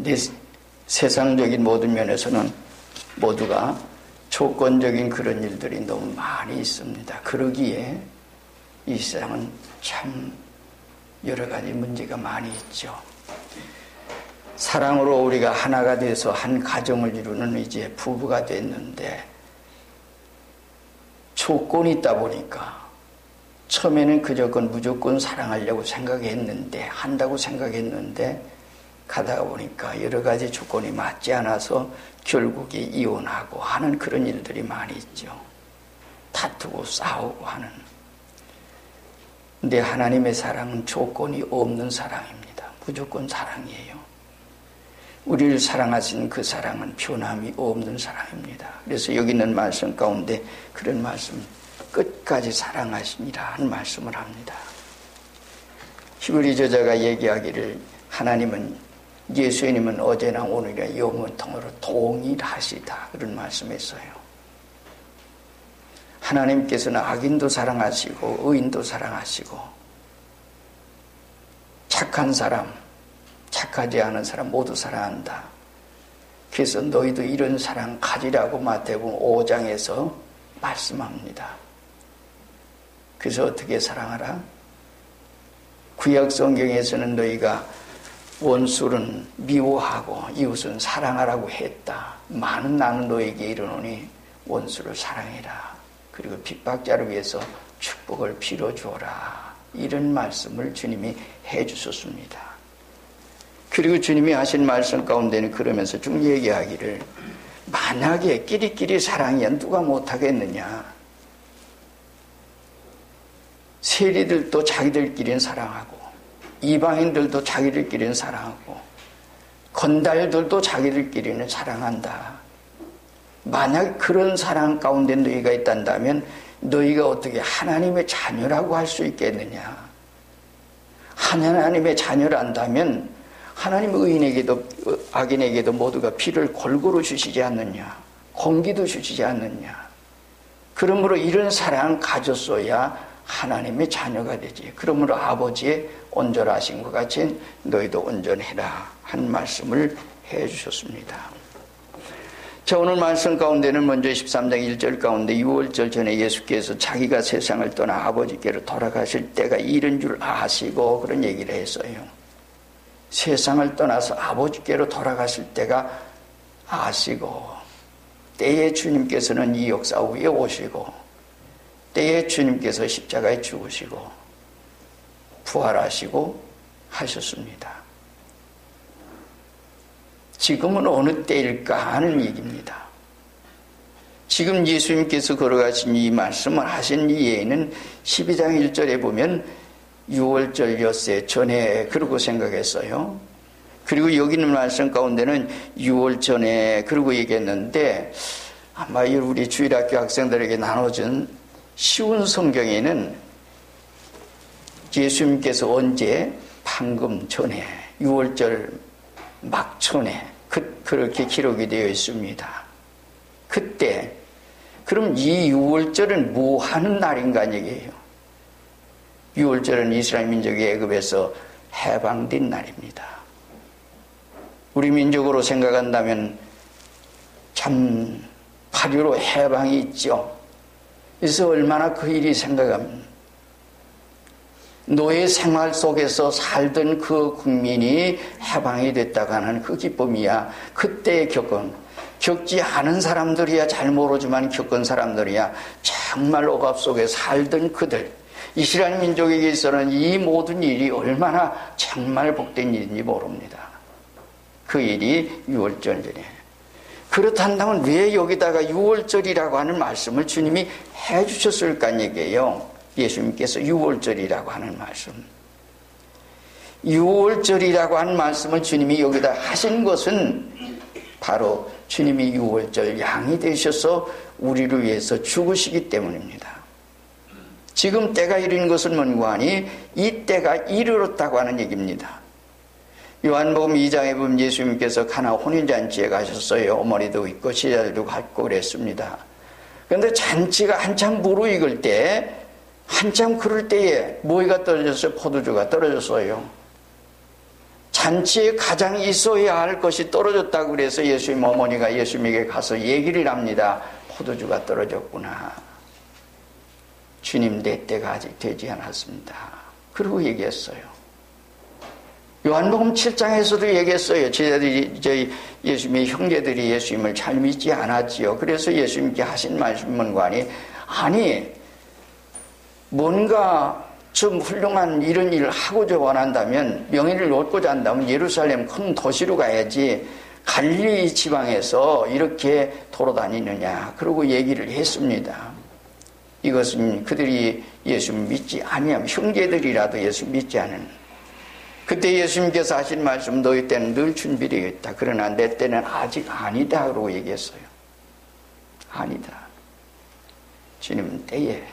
근데 세상적인 모든 면에서는 모두가 조건적인 그런 일들이 너무 많이 있습니다. 그러기에 이 세상은 참 여러 가지 문제가 많이 있죠. 사랑으로 우리가 하나가 돼서 한 가정을 이루는 이제 부부가 됐는데 조건이 있다 보니까 처음에는 무조건 사랑하려고 생각했는데 한다고 생각했는데 가다가 보니까 여러 가지 조건이 맞지 않아서 결국에 이혼하고 하는 그런 일들이 많이 있죠. 다투고 싸우고 하는. 근데 하나님의 사랑은 조건이 없는 사랑입니다. 무조건 사랑이에요. 우리를 사랑하신 그 사랑은 변함이 없는 사랑입니다. 그래서 여기 있는 말씀 가운데 그런 말씀, 끝까지 사랑하시니라 하는 말씀을 합니다. 히브리 저자가 얘기하기를 예수님은 어제나 오늘이나 영원토록 동일하시다 그런 말씀했어요. 하나님께서는 악인도 사랑하시고 의인도 사랑하시고 착한 사람, 착하지 않은 사람 모두 사랑한다. 그래서 너희도 이런 사랑 가지라고 마태복음 5장에서 말씀합니다. 그래서 어떻게 사랑하라? 구약 성경에서는 너희가 원수는 미워하고 이웃은 사랑하라고 했다. 많은 나는 너에게 이르노니 원수를 사랑해라. 그리고 핍박자를 위해서 축복을 빌어주어라. 이런 말씀을 주님이 해주셨습니다. 그리고 주님이 하신 말씀 가운데는 그러면서 쭉 얘기하기를 만약에 끼리끼리 사랑이야 누가 못하겠느냐. 세리들도 자기들끼리는 사랑하고 이방인들도 자기들끼리는 사랑하고 건달들도 자기들끼리는 사랑한다. 만약 그런 사랑 가운데 너희가 있단다면 너희가 어떻게 하나님의 자녀라고 할 수 있겠느냐. 하나님의 자녀란다면 하나님 의인에게도 악인에게도 모두가 피를 골고루 주시지 않느냐. 공기도 주시지 않느냐. 그러므로 이런 사랑을 가졌어야 하나님의 자녀가 되지. 그러므로 아버지의 온전하신 것 같이 너희도 온전해라 한 말씀을 해주셨습니다. 자, 오늘 말씀 가운데는 먼저 13장 1절 가운데 6월절 전에 예수께서 자기가 세상을 떠나 아버지께로 돌아가실 때가 이른 줄 아시고 그런 얘기를 했어요. 세상을 떠나서 아버지께로 돌아가실 때가 아시고 때에 주님께서는 이 역사 위에 오시고 때에 주님께서 십자가에 죽으시고 부활하시고 하셨습니다. 지금은 어느 때일까 하는 얘기입니다. 지금 예수님께서 걸어가신 이 말씀을 하신 이에는 12장 1절에 보면 6월절 엿새 전에 그러고 생각했어요. 그리고 여기 있는 말씀 가운데는 6월 전에 그러고 얘기했는데 아마 우리 주일학교 학생들에게 나눠준 쉬운 성경에는 예수님께서 언제 방금 전에 6월절 막전에 그렇게 기록이 되어 있습니다. 그때 그럼 이 6월절은 뭐 하는 날인가 얘기예요. 6월절은 이스라엘 민족이 애굽에서 해방된 날입니다. 우리 민족으로 생각한다면 참 8.15 해방이 있죠. 그래서 얼마나 그 일이 생각하면 노예 생활 속에서 살던 그 국민이 해방이 됐다고 하는 그 기쁨이야. 그때 겪지 않은 사람들이야 잘 모르지만 겪은 사람들이야 정말 억압 속에 살던 그들 이스라엘 민족에게 있어서는 이 모든 일이 얼마나 정말 복된 일인지 모릅니다. 그 일이 6월절 전에. 그렇다면 왜 여기다가 6월절이라고 하는 말씀을 주님이 해주셨을까 얘기예요. 예수님께서 6월절이라고 하는 말씀. 6월절이라고 하는 말씀을 주님이 여기다 하신 것은 바로 주님이 6월절 양이 되셔서 우리를 위해서 죽으시기 때문입니다. 지금 때가 이른 것은 뭔고하니 이 때가 이르렀다고 하는 얘기입니다. 요한복음 2장에 보면 예수님께서 가나 혼인잔치에 가셨어요. 어머니도 있고 제자들도 갔고 그랬습니다. 그런데 잔치가 한참 무르익을 때 한참 그럴 때에 뭐가 떨어졌어요? 포도주가 떨어졌어요. 잔치에 가장 있어야 할 것이 떨어졌다고 그래서 예수님 어머니가 예수님에게 가서 얘기를 합니다. 포도주가 떨어졌구나. 주님, 내 때가 아직 되지 않았습니다. 그러고 얘기했어요. 요한복음 7장에서도 얘기했어요. 저희 예수님의 형제들이 예수님을 잘 믿지 않았지요. 그래서 예수님께 하신 말씀은관이, 아니 뭔가 좀 훌륭한 이런 일을 하고자 원한다면, 명예를 얻고자 한다면 예루살렘 큰 도시로 가야지 갈릴리 지방에서 이렇게 돌아다니느냐. 그러고 얘기를 했습니다. 이것은 그들이 예수 믿지 아니하면, 형제들이라도 예수 믿지 않은, 그때 예수님께서 하신 말씀, 너희 때는 늘 준비되어 있다. 그러나 내 때는 아직 아니다. 그러고 얘기했어요. 아니다. 주님은 때에.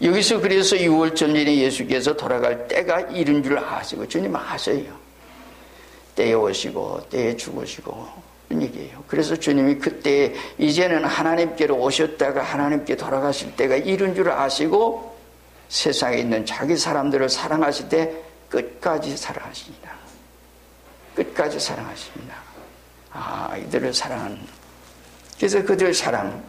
여기서 그래서 6월 전전에 예수께서 돌아갈 때가 이른 줄 아시고, 주님 아셔요. 때에 오시고 때에 죽으시고 이런 얘기예요. 그래서 주님이 그때 이제는 하나님께로 오셨다가 하나님께 돌아가실 때가 이른 줄 아시고, 세상에 있는 자기 사람들을 사랑하실 때 끝까지 사랑하십니다. 끝까지 사랑하십니다. 이들을 사랑하는. 그래서 그들 사랑,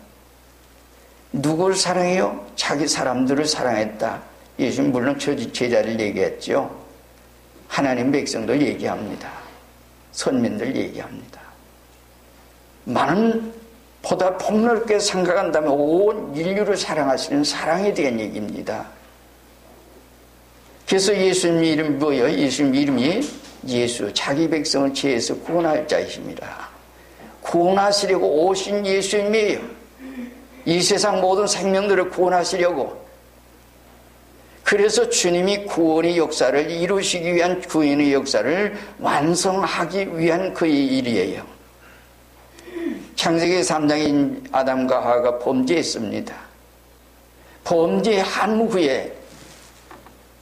누구를 사랑해요? 자기 사람들을 사랑했다. 예수님 물론 제자를 얘기했죠. 하나님 백성들 얘기합니다. 선민들 얘기합니다. 많은 보다 폭넓게 생각한다면 온 인류를 사랑하시는 사랑에 대한 얘기입니다. 그래서 예수님 이름이 뭐예요? 예수님 이름이 예수, 자기 백성을 죄에서 구원할 자이십니다. 구원하시려고 오신 예수님이에요. 이 세상 모든 생명들을 구원하시려고. 그래서 주님이 구원의 역사를 이루시기 위한, 구원의 역사를 완성하기 위한 그의 일이에요. 창세기 3장인 아담과 하와가 범죄했습니다. 범죄한 후에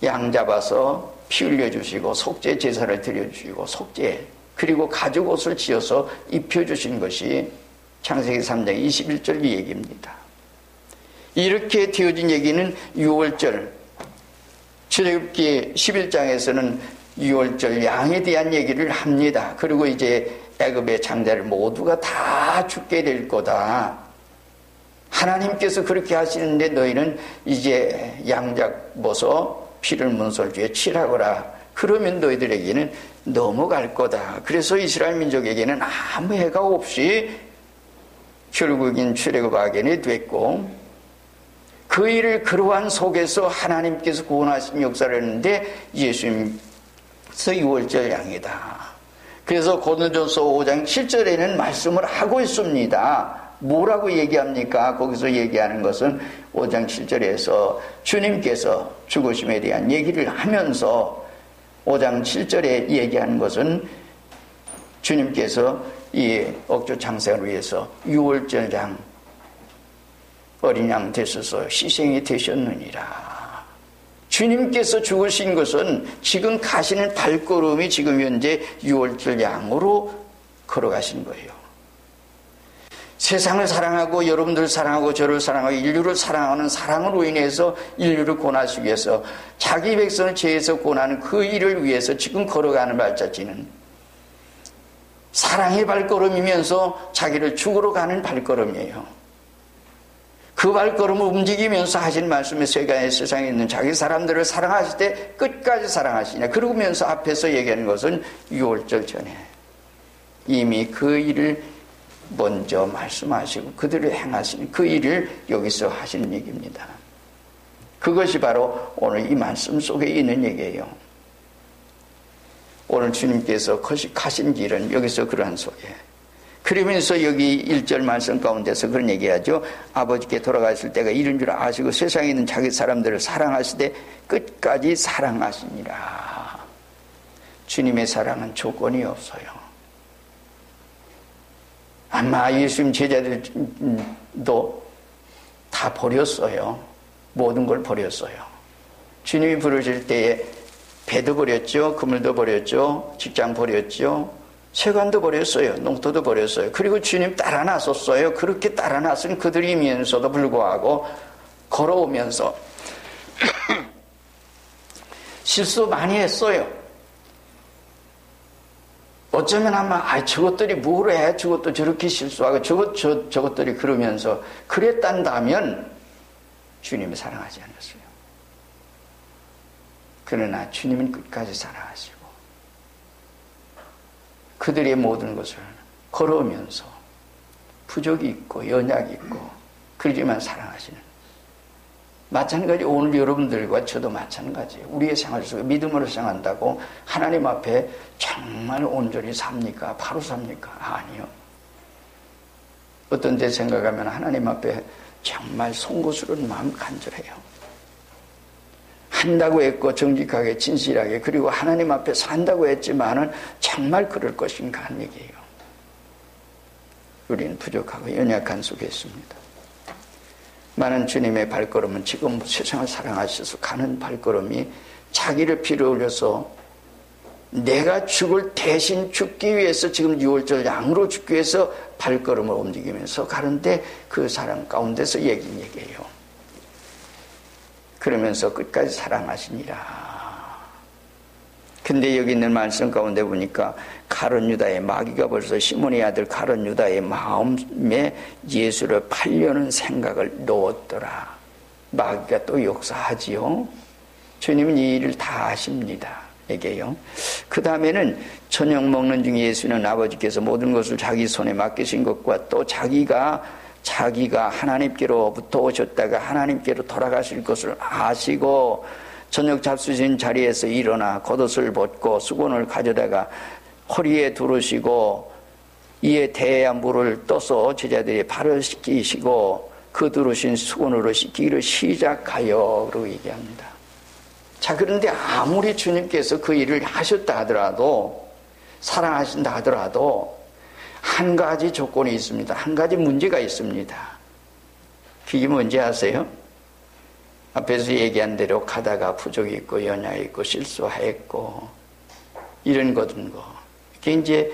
양 잡아서 피 흘려주시고 속죄 제사를 드려주시고 속죄, 그리고 가죽 옷을 지어서 입혀주신 것이 창세기 3장 21절 이 얘기입니다. 이렇게 되어진 얘기는 6월절, 출애굽기 11장에서는 6월절 양에 대한 얘기를 합니다. 그리고 이제 애굽의 장자를 모두가 다 죽게 될 거다. 하나님께서 그렇게 하시는데 너희는 이제 양작 벗어 피를 문설주에 칠하거라. 그러면 너희들에게는 넘어갈 거다. 그래서 이스라엘 민족에게는 아무 해가 없이 결국엔 출애굽하게 됐고, 그 일을 그러한 속에서 하나님께서 구원하신 역사를 했는데 예수님께서 6월절 양이다. 그래서 고린도전서 5장 7절에는 말씀을 하고 있습니다. 뭐라고 얘기합니까? 거기서 얘기하는 것은 5장 7절에서 주님께서 죽으심에 대한 얘기를 하면서 5장 7절에 얘기하는 것은 주님께서 이 억주 장생을 위해서 6월절 양 어린 양 되셔서 희생이 되셨느니라. 주님께서 죽으신 것은 지금 가시는 발걸음이 지금 현재 6월절 양으로 걸어가신 거예요. 세상을 사랑하고 여러분들을 사랑하고 저를 사랑하고 인류를 사랑하는 사랑으로 인해서 인류를 구원하시기 위해서 자기 백성을 죄에서 구원하는 그 일을 위해서 지금 걸어가는 발자취는 사랑의 발걸음이면서 자기를 죽으러 가는 발걸음이에요. 그 발걸음을 움직이면서 하신 말씀에 세상에 있는 자기 사람들을 사랑하실 때 끝까지 사랑하시냐. 그러면서 앞에서 얘기하는 것은 6월절 전에 이미 그 일을 먼저 말씀하시고 그들을 행하시는 그 일을 여기서 하시는 얘기입니다. 그것이 바로 오늘 이 말씀 속에 있는 얘기예요. 오늘 주님께서 가신 길은 여기서 그러한 속에. 그러면서 여기 1절 말씀 가운데서 그런 얘기하죠. 아버지께 돌아가실 때가 이른 줄 아시고 세상에 있는 자기 사람들을 사랑하시되 끝까지 사랑하시니라. 주님의 사랑은 조건이 없어요. 아마 예수님 제자들도 다 버렸어요. 모든 걸 버렸어요. 주님이 부르실 때에 배도 버렸죠. 그물도 버렸죠. 직장 버렸죠. 세관도 버렸어요. 농토도 버렸어요. 그리고 주님 따라 나섰어요. 그렇게 따라 나선 그들이면서도 불구하고 걸어오면서 실수 많이 했어요. 어쩌면 아마 저것들이 뭘 해? 저것도 저렇게 실수하고 저것들이 그러면서 그랬단다면 주님이 사랑하지 않았어요. 그러나 주님은 끝까지 사랑하시고 그들의 모든 것을 걸어오면서 부족이 있고 연약이 있고 그러지만 사랑하시는, 마찬가지 오늘 여러분들과 저도 마찬가지예요. 우리의 생활 속에 믿음으로 생각한다고 하나님 앞에 정말 온전히 삽니까? 바로 삽니까? 아니요. 어떤 때 생각하면 하나님 앞에 정말 송구스러운 마음 간절해요. 한다고 했고 정직하게 진실하게, 그리고 하나님 앞에 산다고 했지만은 정말 그럴 것인가 하는 얘기예요. 우리는 부족하고 연약한 속에 있습니다. 많은 주님의 발걸음은 지금 세상을 사랑하셔서 가는 발걸음이 자기를 피를 흘려서 내가 대신 죽기 위해서 지금 6월절 양으로 죽기 위해서 발걸음을 움직이면서 가는데 그 사랑 가운데서 얘기예요. 그러면서 끝까지 사랑하시니라. 근데 여기 있는 말씀 가운데 보니까 가룟 유다의, 마귀가 벌써 시몬의 아들 가룟 유다의 마음에 예수를 팔려는 생각을 넣었더라. 마귀가 또 역사하지요. 주님은 이 일을 다 아십니다. 에게요. 그 다음에는 저녁 먹는 중에 예수는 아버지께서 모든 것을 자기 손에 맡기신 것과 또 자기가 하나님께로부터 오셨다가 하나님께로 돌아가실 것을 아시고 저녁 잡수신 자리에서 일어나 겉옷을 벗고 수건을 가져다가 허리에 두르시고 이에 대야 물을 떠서 제자들이 발을 씻기시고 그 두르신 수건으로 씻기기를 시작하여로 얘기합니다. 자, 그런데 아무리 주님께서 그 일을 하셨다 하더라도, 사랑하신다 하더라도 한 가지 조건이 있습니다. 한 가지 문제가 있습니다. 그게 뭔지 아세요? 앞에서 얘기한 대로 가다가 부족이 있고 연약이 있고 실수했고 이런 것은 이게 이제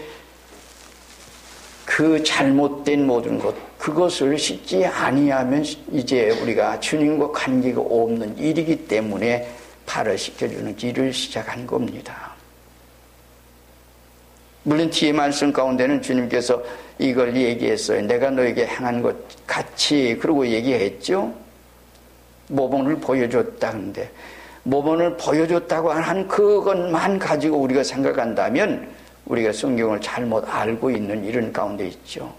그 잘못된 모든 것, 그것을 씻지 아니하면 이제 우리가 주님과 관계가 없는 일이기 때문에 발을 씻겨주는 일을 시작한 겁니다. 물론 뒤에 말씀 가운데는 주님께서 이걸 얘기했어요. 내가 너에게 행한 것 같이, 그러고 얘기했죠. 모범을 보여줬다는데, 모범을 보여줬다고 한 그것만 가지고 우리가 생각한다면 우리가 성경을 잘못 알고 있는 이런 가운데 있죠.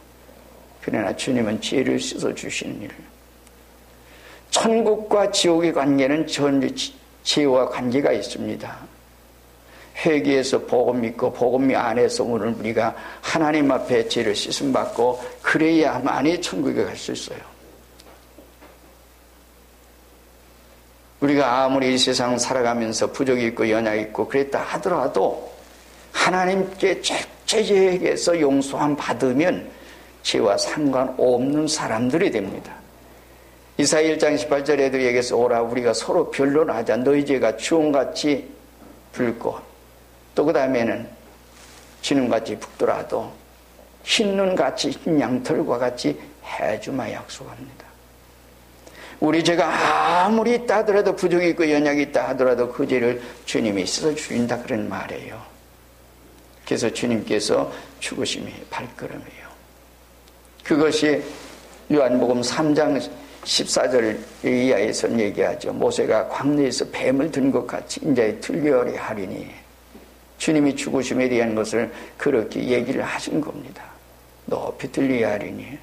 그러나 주님은 죄를 씻어주시는 일. 천국과 지옥의 관계는 죄와 관계가 있습니다. 회개해서 복음 믿고 복음 안에서 오늘 우리가 하나님 앞에 죄를 씻음받고 그래야만이 천국에 갈 수 있어요. 우리가 아무리 이 세상 살아가면서 부족이 있고 연약이 있고 그랬다 하더라도 하나님께 죄에게서 용서함 받으면 죄와 상관없는 사람들이 됩니다. 이사야 1장 18절에도 얘기해서 오라 우리가 서로 변론하자. 너희 죄가 주홍같이 붉고 또 그 다음에는 진홍같이 붉더라도 흰 눈같이 흰 양털과 같이 해주마 약속합니다. 우리 죄가 아무리 있다 하더라도 부족이 있고 연약이 있다 하더라도 그 죄를 주님이 씻어주신다 그런 말이에요. 그래서 주님께서 죽으심의 발걸음이에요. 그것이 요한복음 3장 14절 이하에서 얘기하죠. 모세가 광야에서 뱀을 든 것 같이 인자의 틀려리 하리니, 주님이 죽으심에 대한 것을 그렇게 얘기를 하신 겁니다. 높이 들리게 하리니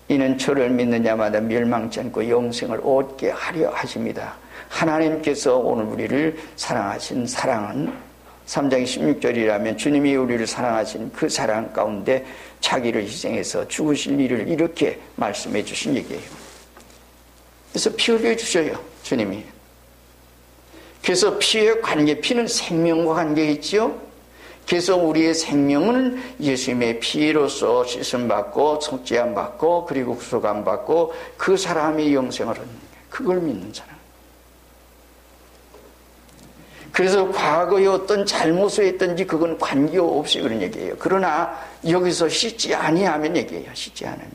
이는 저를 믿는 자마다 멸망치 않고 영생을 얻게 하려 하십니다. 하나님께서 오늘 우리를 사랑하신 사랑은 3장 16절이라면 주님이 우리를 사랑하신 그 사랑 가운데 자기를 희생해서 죽으실 일을 이렇게 말씀해 주신 얘기예요. 그래서 피 흘려 주셔요, 주님이. 그래서 피의 관계, 피는 생명과 관계 있죠. 그래서 우리의 생명은 예수님의 피로서 씻음받고 속죄함받고 그리고 구속함받고 그 사람이 영생을 얻는 거예요. 그걸 믿는 사람. 그래서 과거에 어떤 잘못을 했든지 그건 관계없이 그런 얘기예요. 그러나 여기서 씻지 아니하면 얘기해요. 씻지 않으면.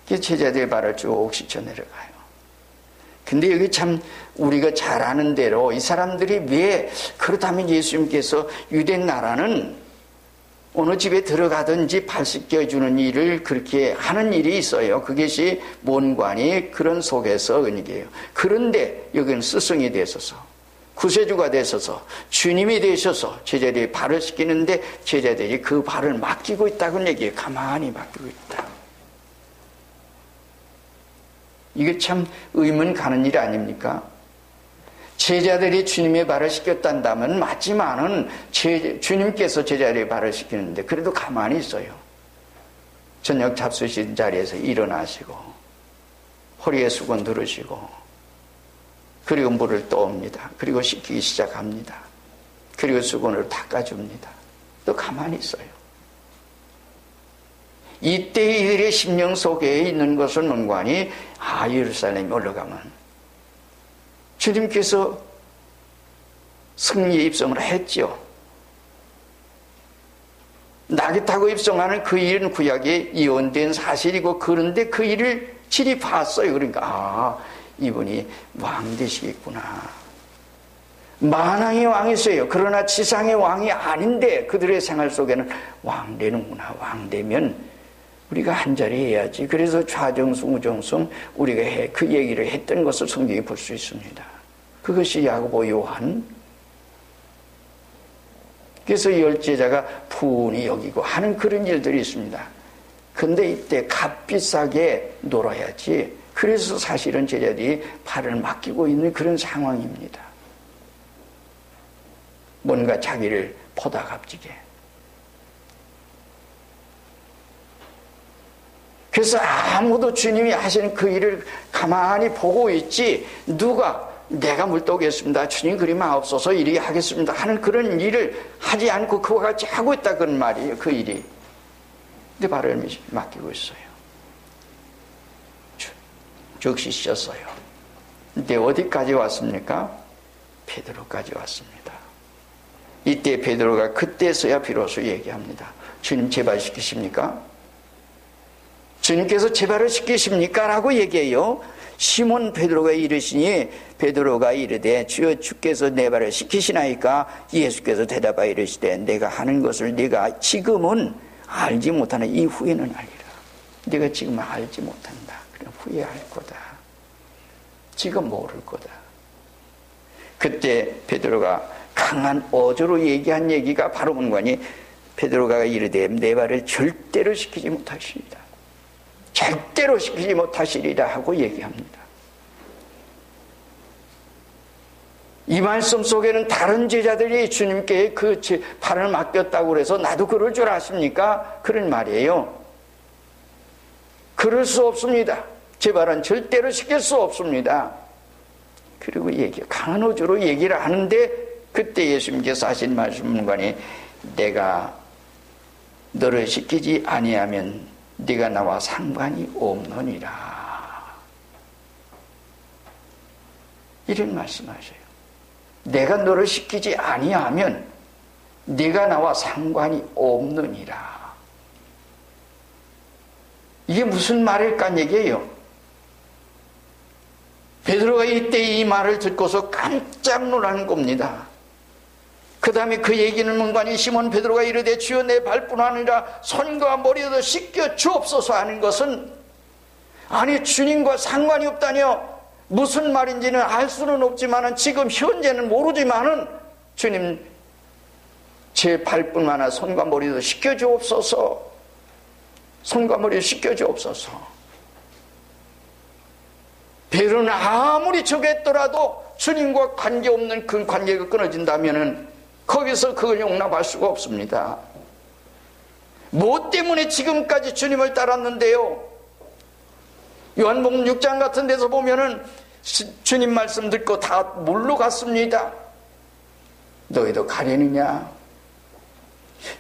그래서 제자들의 발을 쭉 씻어 내려가요. 근데 여기 참 우리가 잘 아는 대로 이 사람들이 왜 그렇다면 예수님께서 유대 나라는 어느 집에 들어가든지 발 씻겨주는 일을 그렇게 하는 일이 있어요. 그것이 문관이 그런 속에서 은이에요. 그런데 여기는 스승이 되셔서 구세주가 되셔서 주님이 되셔서 제자들이 발을 씻기는데 제자들이 그 발을 맡기고 있다는 얘기예요. 가만히 맡기고 있다. 이게 참 의문 가는 일 아닙니까? 제자들이 주님의 발을 씻겼단다면 맞지만은 주님께서 제자들의 발을 씻기는데 그래도 가만히 있어요. 저녁 잡수신 자리에서 일어나시고 허리에 수건 두르시고 그리고 물을 떠옵니다. 그리고 씻기기 시작합니다. 그리고 수건으로 닦아줍니다. 또 가만히 있어요. 이때 이들의 심령 속에 있는 것은 문관이 예루살렘에 올라가면 주님께서 승리의 입성을 했죠. 낙이 타고 입성하는 그 일은 구약에 이언된 사실이고 그런데 그 일을 질이 봤어요. 그러니까 이분이 왕 되시겠구나. 만왕의 왕이세요. 그러나 지상의 왕이 아닌데 그들의 생활 속에는 왕 되는구나. 왕 되면 우리가 한자리 해야지. 그래서 좌정승 우정승 우리가 그 얘기를 했던 것을 성경에 볼 수 있습니다. 그것이 야고보 요한. 그래서 열제자가 분이 여기고 하는 그런 일들이 있습니다. 근데 이때 값비싸게 놀아야지. 그래서 사실은 제자들이 발을 맡기고 있는 그런 상황입니다. 뭔가 자기를 보다 값지게. 그래서 아무도 주님이 하시는 그 일을 가만히 보고 있지 누가 내가 물떠오겠습니다. 주님 그리 마옵소서 이리 하겠습니다 하는 그런 일을 하지 않고 그와 같이 하고 있다 그런 말이에요. 그 일이. 근데 발을 맡기고 있어요. 즉시 씻었어요. 근데 어디까지 왔습니까? 베드로까지 왔습니다. 이때 베드로가 그때서야 비로소 얘기합니다. 주님 제발 시키십니까? 주님께서 제 발을 씻기십니까? 라고 얘기해요. 시몬 베드로가 이르시니 베드로가 이르되 주여 주께서 내 발을 씻기시나이까? 예수께서 대답하여 이르시되 내가 하는 것을 네가 지금은 알지 못하나 이후에는 알리라. 네가 지금 알지 못한다. 그럼 후회할 거다. 지금 모를 거다. 그때 베드로가 강한 어조로 얘기한 얘기가 바로 문관이 베드로가 이르되 내 발을 절대로 씻기지 못하시리라. 절대로 시키지 못하시리라 하고 얘기합니다. 이 말씀 속에는 다른 제자들이 주님께 그 발을 맡겼다고 그래서 나도 그럴 줄 아십니까? 그런 말이에요. 그럴 수 없습니다. 제 발은 절대로 시킬 수 없습니다. 그리고 강한 어조로 얘기를 하는데 그때 예수님께서 하신 말씀문관이 내가 너를 시키지 아니하면 네가 나와 상관이 없느니라. 이런 말씀하셔요. 내가 너를 시키지 아니하면 네가 나와 상관이 없느니라. 이게 무슨 말일까 얘기예요. 베드로가 이때 이 말을 듣고서 깜짝 놀란 겁니다. 그 다음에 그 얘기는 문관이 시몬 베드로가 이르되 주여 내 발뿐 아니라 손과 머리도 씻겨 주옵소서 하는 것은 아니 주님과 상관이 없다뇨. 무슨 말인지는 알 수는 없지만은 지금 현재는 모르지만은 주님 제 발뿐 아니라 손과 머리도 씻겨 주옵소서. 손과 머리도 씻겨 주옵소서. 베드로는 아무리 저겠더라도 주님과 관계없는 그 관계가 끊어진다면은 거기서 그걸 용납할 수가 없습니다. 뭐 때문에 지금까지 주님을 따랐는데요? 요한복음 6장 같은 데서 보면은 주님 말씀 듣고 다 물러갔습니다. 너희도 가려느냐?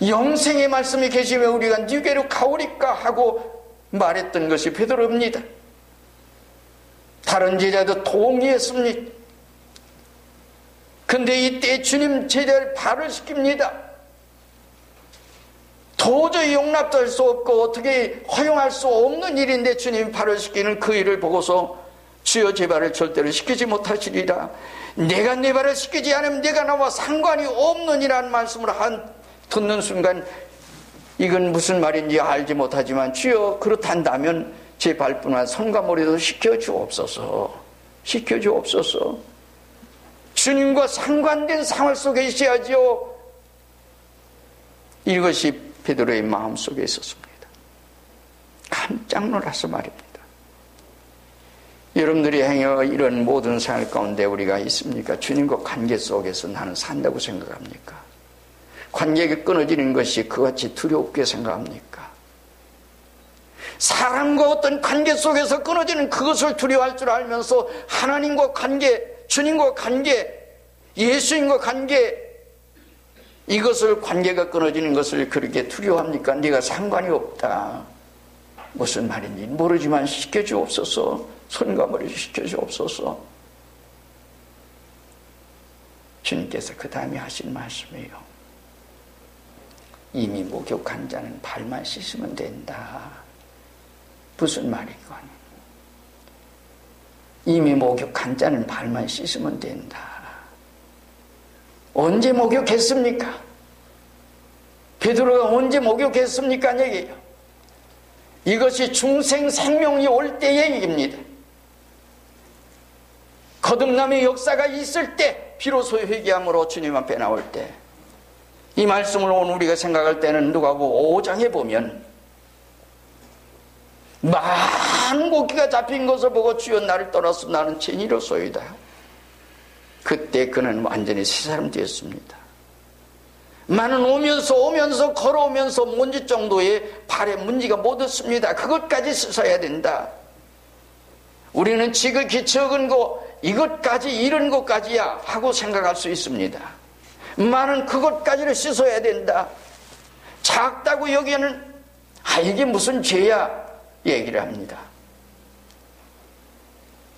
영생의 말씀이 계시면 우리가 네게로 가오리까 하고 말했던 것이 베드로입니다. 다른 제자도 동의했습니다. 근데 이때 주님 제자를 발을 씻깁니다. 도저히 용납도 할 수 없고 어떻게 허용할 수 없는 일인데 주님 발을 씻기는 그 일을 보고서 주여 제 발을 절대로 씻기지 못하시리라. 내가 내 발을 씻기지 않으면 내가 나와 상관이 없느니라는 말씀을 듣는 순간 이건 무슨 말인지 알지 못하지만 주여 그렇단다면 제 발뿐만 손과 머리도 씻겨주옵소서. 씻겨주옵소서. 주님과 상관된 상황 속에 있어야죠. 이것이 베드로의 마음속에 있었습니다. 깜짝 놀라서 말입니다. 여러분들이 행여 이런 모든 생활 가운데 우리가 있습니까? 주님과 관계 속에서 나는 산다고 생각합니까? 관계가 끊어지는 것이 그같이 두렵게 생각합니까? 사람과 어떤 관계 속에서 끊어지는 그것을 두려워할 줄 알면서 하나님과 관계, 주님과 관계, 예수님과 관계, 이것을 관계가 끊어지는 것을 그렇게 두려워합니까? 네가 상관이 없다. 무슨 말인지 모르지만 시켜주옵소서. 손과 머리 시켜주옵소서. 주님께서 그 다음에 하신 말씀이에요. 이미 목욕한 자는 발만 씻으면 된다. 무슨 말이건? 이미 목욕한 자는 발만 씻으면 된다. 언제 목욕했습니까? 베드로가 언제 목욕했습니까? 얘기예요. 이것이 중생 생명이 올 때의 얘기입니다. 거듭남의 역사가 있을 때 비로소 회개함으로 주님 앞에 나올 때, 이 말씀을 오늘 우리가 생각할 때는 누가복음 5장에 보면 많은 고기가 잡힌 것을 보고 주여 나를 떠나서 나는 죄인이로소이다. 그때 그는 완전히 새 사람 되었습니다. 많은 오면서 걸어오면서 먼지 정도의 발에 문지가 묻었습니다. 그것까지 씻어야 된다. 우리는 지극히 적은 거 이것까지 이런 것까지야 하고 생각할 수 있습니다. 많은 그것까지를 씻어야 된다. 작다고 여기에는 이게 무슨 죄야 얘기를 합니다.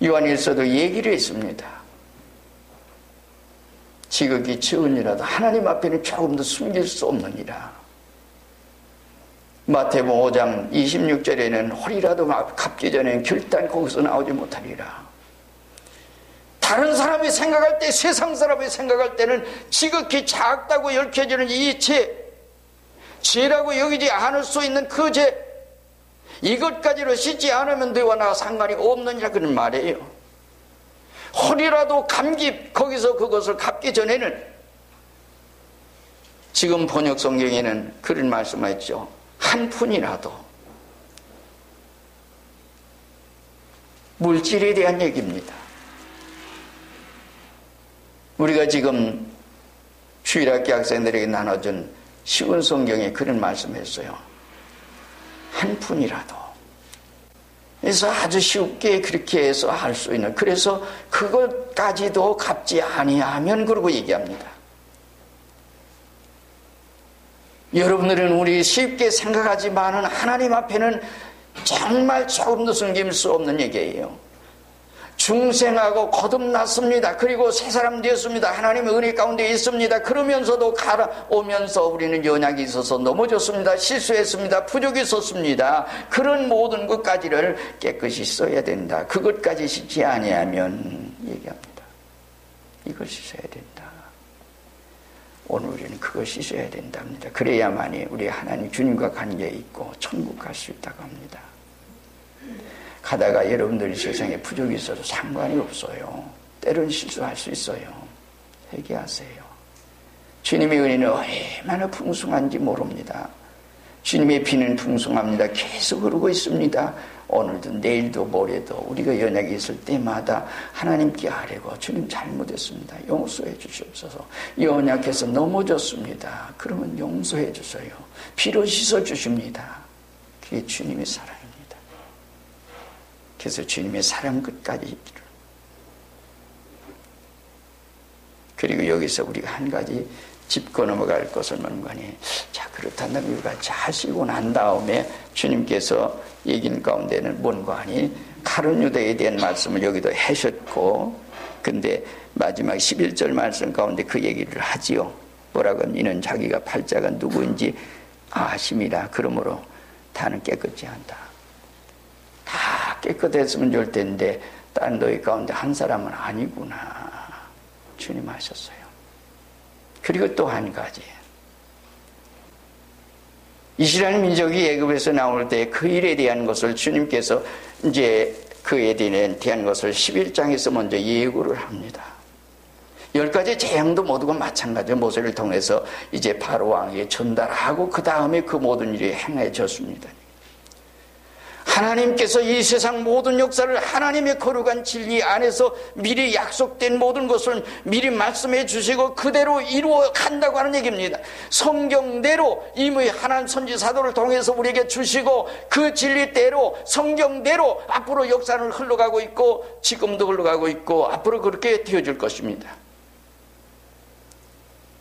요한일서도 얘기를 했습니다. 지극히 적은이라도 하나님 앞에는 조금도 숨길 수 없느니라. 마태복음 5장 26절에는 홀이라도 갚기 전에 결단 거기서 나오지 못하리라. 다른 사람이 생각할 때, 세상 사람이 생각할 때는 지극히 작다고 얽혀지는 이 죄라고 여기지 않을 수 있는 그 죄, 이것까지로 씻지 않으면 너와 나와 상관이 없느니라 그런 말이에요. 홀이라도 감기 거기서 그것을 갚기 전에는, 지금 번역 성경에는 그런 말씀하셨죠. 한 푼이라도. 물질에 대한 얘기입니다. 우리가 지금 주일학교 학생들에게 나눠준 쉬운 성경에 그런 말씀했어요. 한 푼이라도. 그래서 아주 쉽게 그렇게 해서 할 수 있는, 그래서 그것까지도 갚지 아니하면 그러고 얘기합니다. 여러분들은 우리 쉽게 생각하지만은 하나님 앞에는 정말 조금도 숨길 수 없는 얘기예요. 중생하고 거듭났습니다. 그리고 새 사람 되었습니다. 하나님의 은혜 가운데 있습니다. 그러면서도 가라오면서 우리는 연약이 있어서 넘어졌습니다. 실수했습니다. 부족이 있었습니다. 그런 모든 것까지를 깨끗이 써야 된다. 그것까지 씻지 아니하면 얘기합니다. 이걸 씻어야 된다. 오늘 우리는 그걸 씻어야 된답니다. 그래야만이 우리 하나님 주님과 관계에 있고 천국 갈 수 있다고 합니다. 가다가 여러분들이 세상에 부족이 있어도 상관이 없어요. 때론 실수할 수 있어요. 회개하세요. 주님의 은혜는 얼마나 풍성한지 모릅니다. 주님의 비는 풍성합니다. 계속 흐르고 있습니다. 오늘도 내일도 모레도 우리가 연약이 있을 때마다 하나님께 아뢰고 주님 잘못했습니다. 용서해 주시옵소서. 연약해서 넘어졌습니다. 그러면 용서해 주세요. 피로 씻어 주십니다. 그게 주님의 사랑입니다. 그래서 주님의 사랑 끝까지 있기를. 그리고 여기서 우리가 한 가지 짚고 넘어갈 것을 뭔가니, 자 그렇다면 우리가 자시고 난 다음에 주님께서 얘기는 가운데는 뭔가 하니 가룟 유다에 대한 말씀을 여기도 하셨고, 근데 마지막 11절 말씀 가운데 그 얘기를 하지요. 뭐라고 하면 이는 자기가 팔자가 누구인지 아심이라. 그러므로 다는 깨끗이 한다. 다 깨끗했으면 좋을 텐데 딴 너희 가운데 한 사람은 아니구나. 주님 하셨어요. 그리고 또 한 가지. 이스라엘 민족이 애굽에서 나올 때 그 일에 대한 것을 주님께서 이제 그에 대한 것을 11장에서 먼저 예고를 합니다. 10가지 재앙도 모두가 마찬가지로 모세를 통해서 이제 바로 왕에게 전달하고 그 다음에 그 모든 일이 행해졌습니다. 하나님께서 이 세상 모든 역사를 하나님의 거룩한 진리 안에서 미리 약속된 모든 것을 미리 말씀해 주시고 그대로 이루어 간다고 하는 얘기입니다. 성경대로 이미 하나님 선지사도를 통해서 우리에게 주시고 그 진리대로 성경대로 앞으로 역사는 흘러가고 있고 지금도 흘러가고 있고 앞으로 그렇게 되어질 것입니다.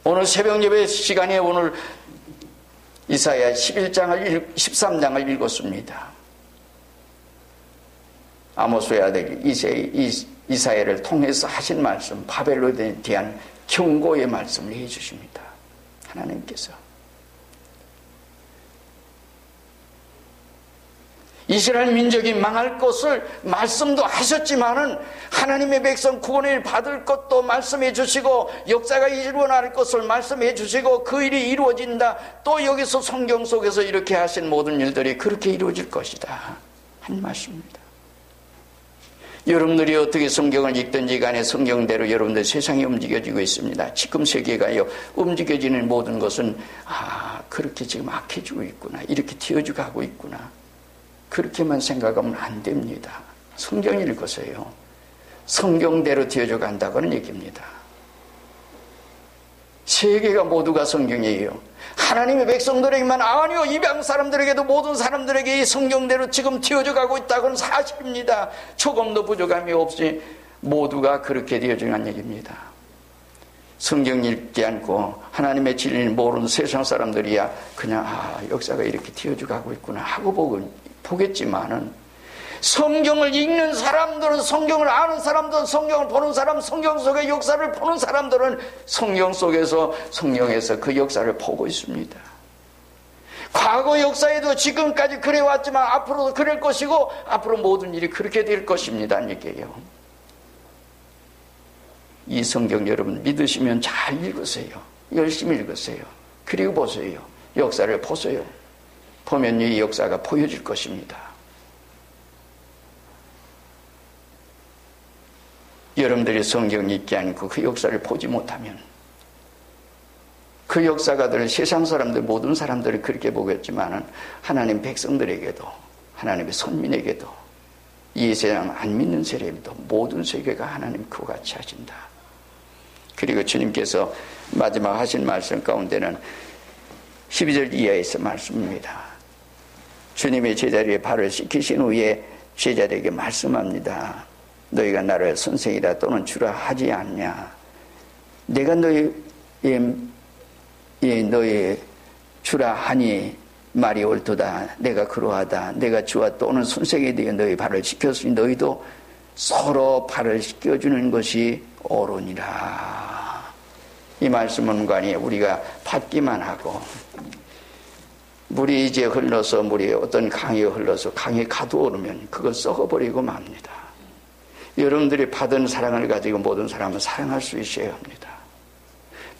오늘 새벽 예배 시간에 오늘 이사야 13장을 읽었습니다. 아모스의 아들 이사야를 통해서 하신 말씀, 바벨론에 대한 경고의 말씀을 해주십니다. 하나님께서 이스라엘 민족이 망할 것을 말씀도 하셨지만은 하나님의 백성 구원을 받을 것도 말씀해 주시고 역사가 일어날 것을 말씀해 주시고 그 일이 이루어진다. 또 여기서 성경 속에서 이렇게 하신 모든 일들이 그렇게 이루어질 것이다. 한 말씀입니다. 여러분들이 어떻게 성경을 읽든지 간에 성경대로 여러분들 세상이 움직여지고 있습니다. 지금 세계가요 움직여지는 모든 것은 그렇게 지금 악해지고 있구나, 이렇게 튀어져 가고 있구나, 그렇게만 생각하면 안 됩니다. 성경 읽으세요. 성경대로 튀어져 간다고는 얘기입니다. 세계가 모두가 성경이에요. 하나님의 백성들에게만 아니요, 이방 사람들에게도 모든 사람들에게 이 성경대로 지금 튀어져 가고 있다고는 사실입니다. 조금도 부족함이 없이 모두가 그렇게 되어지는 얘기입니다. 성경 읽지 않고 하나님의 진리를 모르는 세상 사람들이야 그냥 역사가 이렇게 튀어져 가고 있구나 하고 보겠지만은 성경을 읽는 사람들은, 성경을 아는 사람들은, 성경을 보는 사람, 성경 속의 역사를 보는 사람들은 성경 속에서, 성령에서 그 역사를 보고 있습니다. 과거 역사에도 지금까지 그래왔지만 앞으로도 그럴 것이고 앞으로 모든 일이 그렇게 될 것입니다. 얘기예요. 이 성경 여러분 믿으시면 잘 읽으세요. 열심히 읽으세요. 그리고 보세요. 역사를 보세요. 보면 이 역사가 보여질 것입니다. 여러분들이 성경 읽지 않고 그 역사를 보지 못하면 그 역사가들 세상 사람들 모든 사람들이 그렇게 보겠지만 하나님 백성들에게도 하나님의 선민에게도 이 세상 안 믿는 세력에도 모든 세계가 하나님 그와 같이 하신다. 그리고 주님께서 마지막 하신 말씀 가운데는 12절 이하에서 말씀입니다. 주님의 제자리에 발을 씻기신 후에 제자들에게 말씀합니다. 너희가 나를 선생이라 또는 주라 하지 않냐. 내가 너희 주라 하니 말이 옳도다. 내가 그러하다. 내가 주와 또는 선생에 대해 너희 발을 씻겼으니 너희도 서로 발을 씻겨주는 것이 옳으니라. 이 말씀은 간에 우리가 받기만 하고 물이 이제 흘러서 물이 어떤 강에 흘러서 강에 가두어놓으면 그걸 썩어버리고 맙니다. 여러분들이 받은 사랑을 가지고 모든 사람은 사랑할 수 있어야 합니다.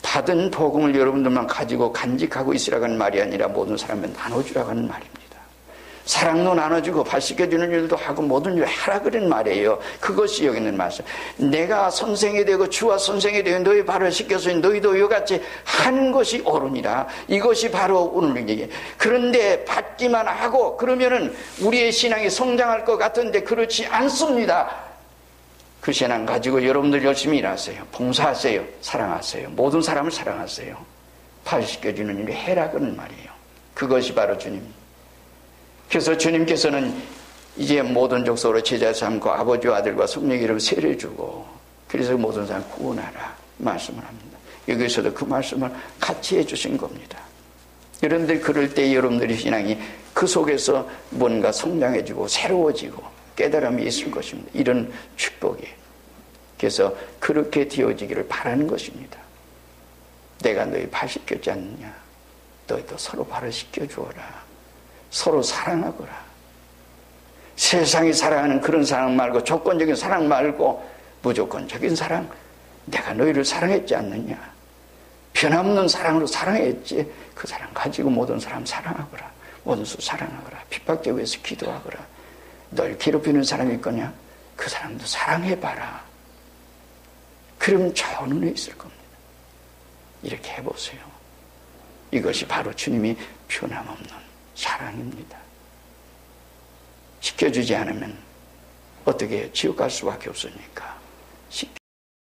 받은 복음을 여러분들만 가지고 간직하고 있으라고 하는 말이 아니라 모든 사람은 나눠주라고 하는 말입니다. 사랑도 나눠주고 발 씻겨주는 일도 하고 모든 일을 하라 그런 말이에요. 그것이 여기 있는 말씀. 내가 선생이 되고 주와 선생이 되고 너희 발을 씻겼으니 너희도 이같이 하는 것이 옳으니라. 이것이 바로 오늘 얘기. 그런데 받기만 하고 그러면은 우리의 신앙이 성장할 것 같은데 그렇지 않습니다. 그 신앙 가지고 여러분들 열심히 일하세요. 봉사하세요. 사랑하세요. 모든 사람을 사랑하세요. 발 씻겨주는 일을 해라 그런 말이에요. 그것이 바로 주님. 그래서 주님께서는 이제 모든 족속으로 제자 삼고 아버지와 아들과 성령의 이름을 세례 주고 그래서 모든 사람 구원하라 말씀을 합니다. 여기서도 그 말씀을 같이 해주신 겁니다. 여러분들 그럴 때 여러분들의 신앙이 그 속에서 뭔가 성장해지고 새로워지고 깨달음이 있을 것입니다. 이런 축복이. 그래서 그렇게 되어지기를 바라는 것입니다. 내가 너희 발 씻겼지 않느냐. 너희도 서로 발을 씻겨주어라. 서로 사랑하거라. 세상이 사랑하는 그런 사랑 말고, 조건적인 사랑 말고 무조건적인 사랑, 내가 너희를 사랑했지 않느냐, 변함없는 사랑으로 사랑했지. 그 사랑 가지고 모든 사람 사랑하거라, 원수 사랑하거라, 핍박자 위해서 기도하거라. 널 괴롭히는 사람이 있거냐, 그 사람도 사랑해봐라. 그러면 좋은 은혜 있을 겁니다. 이렇게 해보세요. 이것이 바로 주님이 변함없는 사랑입니다. 지켜주지 않으면 어떻게 해요? 지옥 갈 수밖에 없으니까